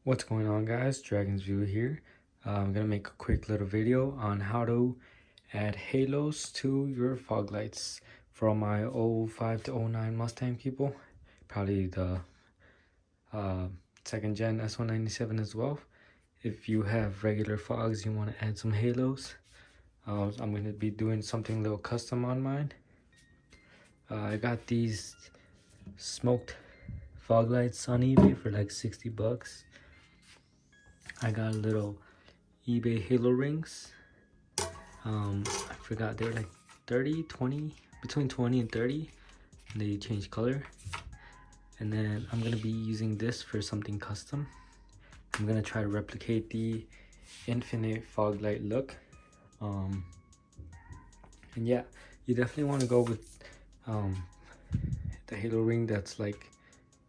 What's going on, guys? Dragon's View here. I'm gonna make a quick little video on how to add halos to your fog lights for all my 05 to 09 Mustang people, probably the second gen S197 as well. If you have regular fogs, you want to add some halos. I'm gonna be doing something a little custom on mine. I got these smoked fog lights on eBay for like 60 bucks. I got a little eBay halo rings. I forgot, they were like 30, 20, between 20 and 30, and they change color. And then I'm gonna be using this for something custom. I'm gonna try to replicate the infinite fog light look. And yeah, you definitely want to go with the halo ring that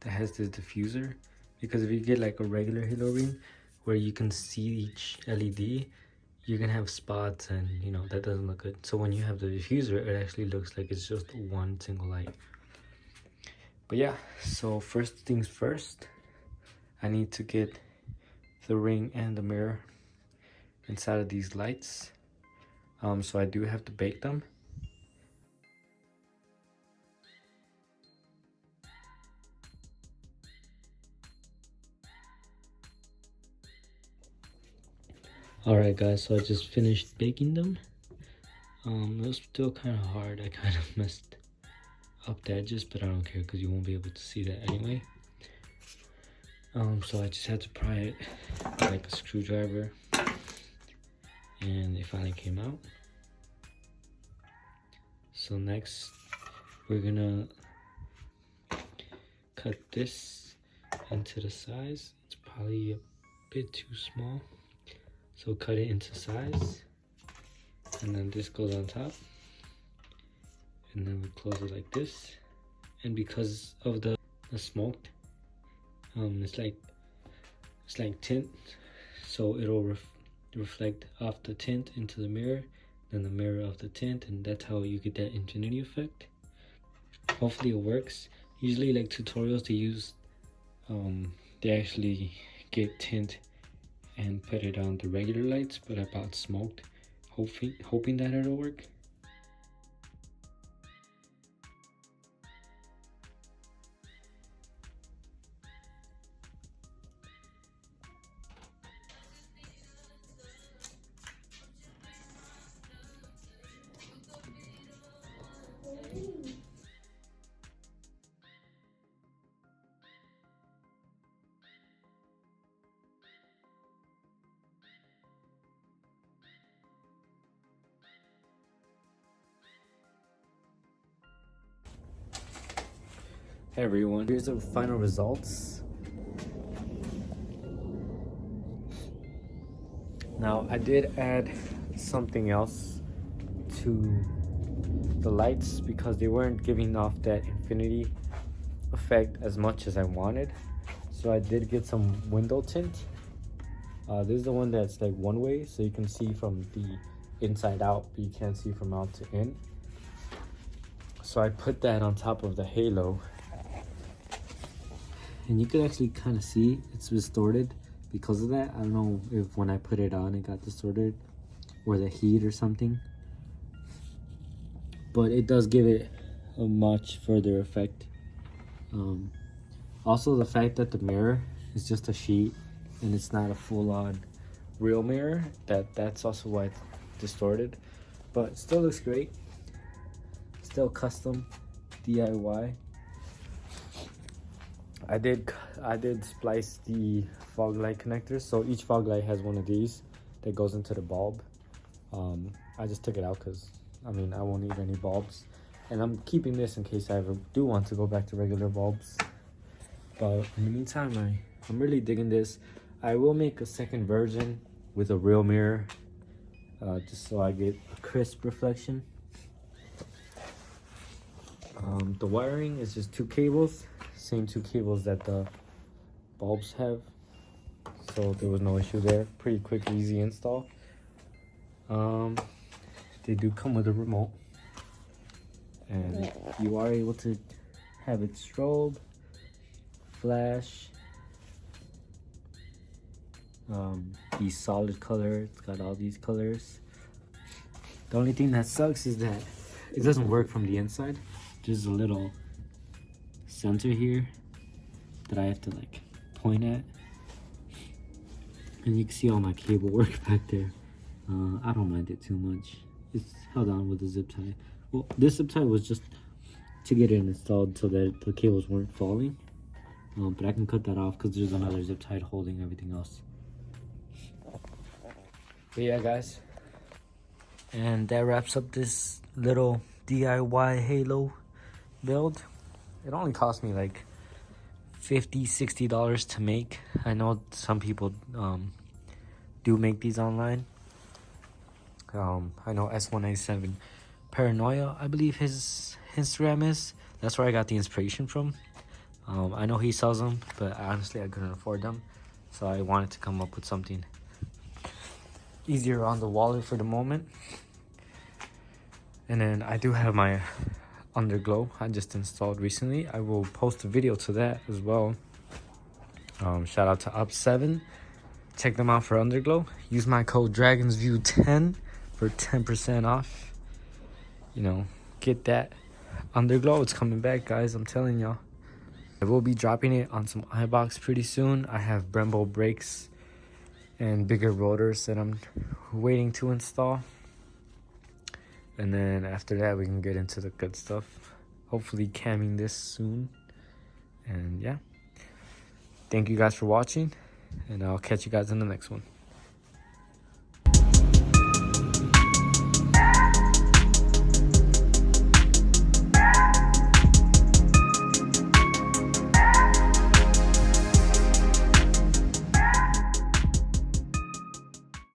has this diffuser, because if you get like a regular halo ring where you can see each LED, you're gonna have spots, and you know that doesn't look good. So when you have the diffuser, it actually looks like it's just one single light. But yeah, so first things first, I need to get the ring and the mirror inside of these lights. So I do have to bake them. Alright guys, so I just finished baking them. It was still kind of hard. I kind of messed up the edges, but I don't care because you won't be able to see that anyway. So I just had to pry it like a screwdriver, and it finally came out. So next we're gonna cut this into the size. It's probably a bit too small, so cut it into size, and then this goes on top, and then we close it like this. And because of the smoked, it's like tint, so it'll reflect off the tint into the mirror, then the mirror off the tint, and that's how you get that infinity effect. Hopefully it works. Usually like tutorials they use, they actually get tint and put it on the regular lights, but I bought smoked, hoping that it'll work. Hey everyone, here's the final results. Now I did add something else to the lights because they weren't giving off that infinity effect as much as I wanted. So I did get some window tint. This is the one that's like one way, so you can see from the inside out, but you can't see from out to in. So I put that on top of the halo, and you can actually kind of see it's distorted because of that. I don't know if when I put it on it got distorted, or the heat or something, but it does give it a much further effect. Also the fact that the mirror is just a sheet and it's not a full-on real mirror, that's also why it's distorted, but it still looks great. Still custom DIY. I did splice the fog light connectors, so each fog light has one of these that goes into the bulb. I just took it out because I won't need any bulbs, and I'm keeping this in case I ever do want to go back to regular bulbs. But in the meantime, I'm really digging this. I will make a second version with a real mirror, just so I get a crisp reflection. The wiring is just 2 cables, same 2 cables that the bulbs have, so there was no issue there. Pretty quick, easy install. They do come with a remote, and you are able to have it strobe, flash, the solid color. It's got all these colors. The only thing that sucks is that it doesn't work from the inside. There's a little sensor here that I have to like point at, and you can see all my cable work back there. I don't mind it too much. It's held on with a zip tie. Well, this zip tie was just to get it installed so that the cables weren't falling, but I can cut that off because there's another zip tie holding everything else. But yeah, guys, and that wraps up this little DIY Halo build. It only cost me like $50-$60 to make. I know some people do make these online. I know S197 Paranoia, I believe his Instagram is. That's where I got the inspiration from. I know he sells them, but honestly I couldn't afford them, so I wanted to come up with something easier on the wallet for the moment. And then I do have my underglow I just installed recently. I will post a video to that as well. Shout out to Up7. Check them out for underglow. Use my code DragonsView10 for 10% off. You know, get that underglow. It's coming back, guys, I'm telling y'all. I will be dropping it on some iBox pretty soon. I have Brembo brakes and bigger rotors that I'm waiting to install. And then after that, we can get into the good stuff. Hopefully camming this soon. And yeah. Thank you guys for watching. And I'll catch you guys in the next one.